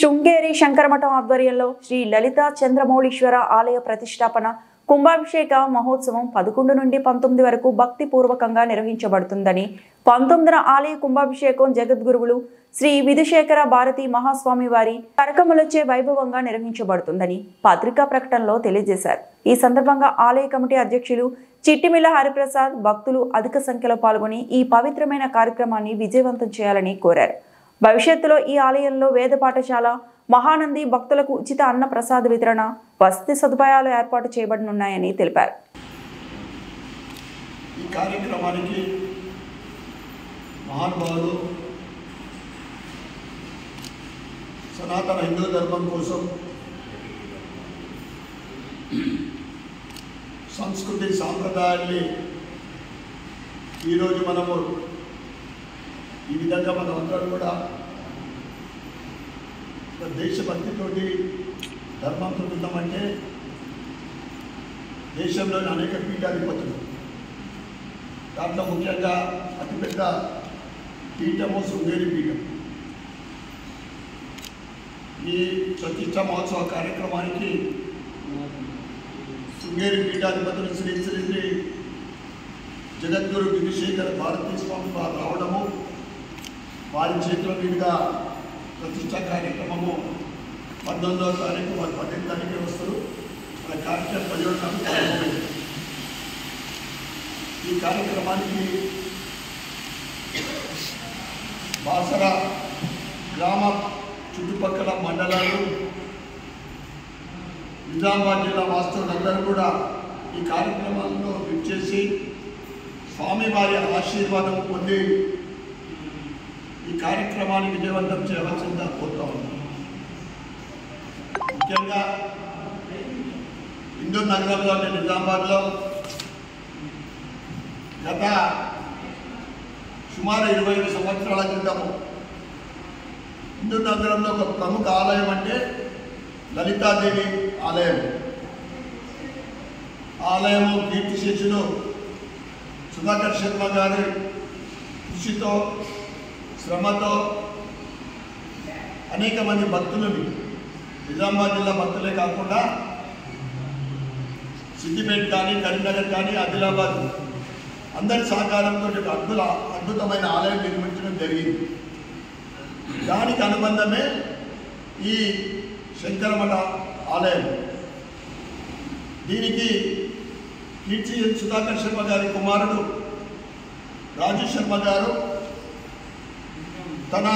శృంగేరి శంకరమఠం ఆధ్వర్యంలో శ్రీ లలితా చంద్రమౌళీశ్వర ఆలయ ప్రతిష్టాపన కుంభాభిషేక మహోత్సవం 11 నుండి 19 వరకు భక్తి పూర్వకంగా నిర్వహించబడుతుందని 19న ఆలయ కుంభాభిషేకం జగద్గురువులు శ్రీ విధుశేఖర భారతి మహాస్వామి వారి కరకములచే వైభవంగా నిర్వహించబడుతుందని పత్రికా ప్రకటనలో తెలియజేశారు। ఈ సందర్భంగా ఆలయ కమిటీ అధ్యక్షులు చిట్టిమిల్ల హరిప్రసాద్ భక్తులు అధిక సంఖ్యలో పాల్గొని ఈ పవిత్రమైన కార్యక్రమాన్ని విజయవంతం చేయాలని కోరారు। భవిష్యత్తులో ఈ ఆలయంలో వేద పాఠశాల, మహానంది భక్తులకు ఉచిత అన్న ప్రసాద వితరణ, వసతి సదుపాయాలు ఏర్పాటు చేయబడనున్నాయని తెలిపారు। ఈ కార్యక్రమానికి మహానుభావులు సనాతన హిందూ ధర్మం కోసం సంస్కృతి సాంప్రదాయాన్ని ఈరోజు మనము ఈ విధంగా మనమందరం కూడా దేశభక్తితోటి ధర్మంతో ఉన్నామంటే దేశంలోని అనేక పీఠాధిపతులు, దాంట్లో ముఖ్యంగా అతిపెద్ద పీఠము శృంగేరి పీఠం। ఈ ప్రతిష్ఠా మహోత్సవ కార్యక్రమానికి శృంగేరి పీఠాధిపతులు శ్రీ శ్రీ శ్రీ జగద్గురు విధుశేఖర భారతీ స్వామి వారు రావడము, వారి చేతుల మీదుగా ప్రతిష్ఠా కార్యక్రమము 19వ తారీఖు, వారు 18వ తారీఖు వస్తారు। మన కార్యక్రమం 17వ తారీఖు ప్రారంభమైంది। ఈ కార్యక్రమానికి బాసర గ్రామ చుట్టుపక్కల మండలాలు, నిజామాబాద్ జిల్లా వాస్తవులందరూ కూడా ఈ కార్యక్రమాల్లో విచ్చేసి స్వామివారి ఆశీర్వాదం పొంది ఈ కార్యక్రమాన్ని విజయవంతం చేయవలసిందిగా కోరుతా ఉన్నాం। ముఖ్యంగా హిందూ నగరంలోని నిజామాబాద్లో గత సుమారు 25 సంవత్సరాల క్రితము హిందూ నగరంలో ఒక ప్రముఖ ఆలయం అంటే లలితాదేవి ఆలయం। ఆలయము కీర్తిశేషులు సుధాకర్ శర్మ గారి కృషితో, శ్రమతో అనేక మంది భక్తులని, నిజామాబాద్ జిల్లా భక్తులే కాకుండా సిద్దిపేట కానీ, కరీంనగర్ కానీ, ఆదిలాబాద్ అందరి సహకారంతో అద్భుతమైన ఆలయం నిర్మించడం జరిగింది। దానికి అనుబంధమే ఈ శంకరమఠ ఆలయం। దీనికి కీర్తి సుధాకర్ శర్మ గారి కుమారుడు రాజు శర్మ గారు తన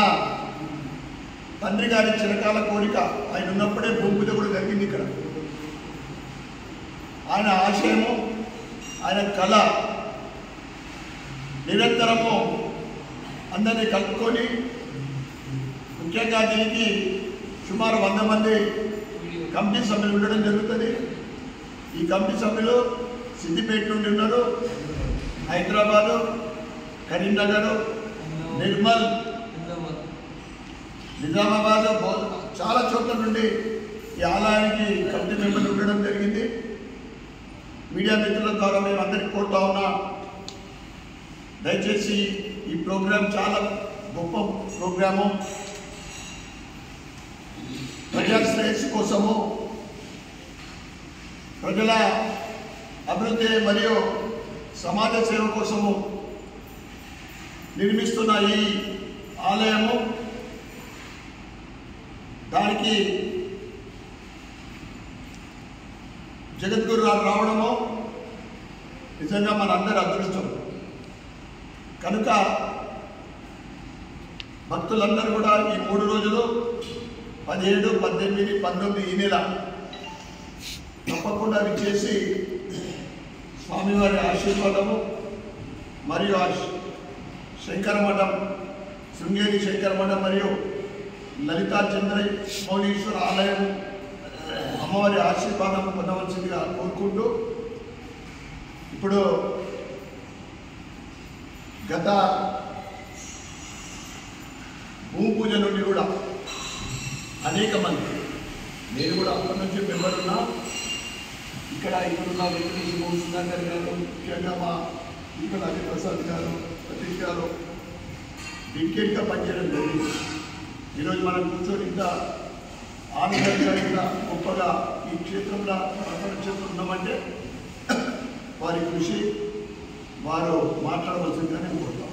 తండ్రి గారి చిరకాల కోరిక, ఆయన ఉన్నప్పుడే భూమి పూజ కూడా జరిగింది ఇక్కడ। ఆయన ఆశయము, ఆయన కళ నిరంతరము అందరినీ కలుపుకొని, ముఖ్యంగా దీనికి సుమారు 100 మంది కమిటీ సభ్యులు ఉండడం జరుగుతుంది। ఈ కమిటీ సభ్యులు సిద్దిపేట నుండి ఉన్నారు, హైదరాబాదు, కరీంనగర్, నిర్మల్, నిజామాబాద్, చాలా చోట్ల నుండి ఈ ఆలయానికి కమిటీ మెంబర్లు ఉండడం జరిగింది। మీడియా మిత్రుల ద్వారా మేము అందరికీ కోరుతా ఉన్నా, దయచేసి ఈ ప్రోగ్రాం చాలా గొప్ప ప్రోగ్రాము, ప్రజా శ్రేయస్సు కోసము, ప్రజల అభివృద్ధి మరియు సమాజ సేవ కోసము నిర్మిస్తున్న ఈ ఆలయము, దానికి జగద్గురు రావడము నిజంగా మనందరి అదృష్టం కనుక భక్తులందరూ కూడా ఈ 3 రోజులు 17, 18, 19 ఈ నెల తప్పకుండా విచ్చేసి స్వామివారి ఆశీర్వాదము మరియు శంకరమఠం, శృంగేరి శంకరమఠం మరియు లలితా చంద్రమౌళీశ్వర ఆలయం అమ్మవారి ఆశీర్వాదం పొందవలసిందిగా కోరుకుంటూ, ఇప్పుడు గత భూమి పూజ నుండి కూడా అనేక మంది, నేను కూడా అప్పటి నుంచి మెంబర్ ఉన్నా, ఇక్కడున్న వెంకటేశ్వర సుధాకర్ గారు, ముఖ్యంగా మా ఇక్కడ హరిప్రసాద్ గారు, ప్రతీక్ గారు డెడికేట్గా పనిచేయడం జరిగింది। ఈరోజు మనం కూర్చొని ఇంత ఆనందకరంగా గొప్పగా ఈ క్షేత్రంలో క్షేత్రం ఉన్నామంటే వారి కృషి వారు మాట్లాడవలసిందిగా నేను కోరుతాను.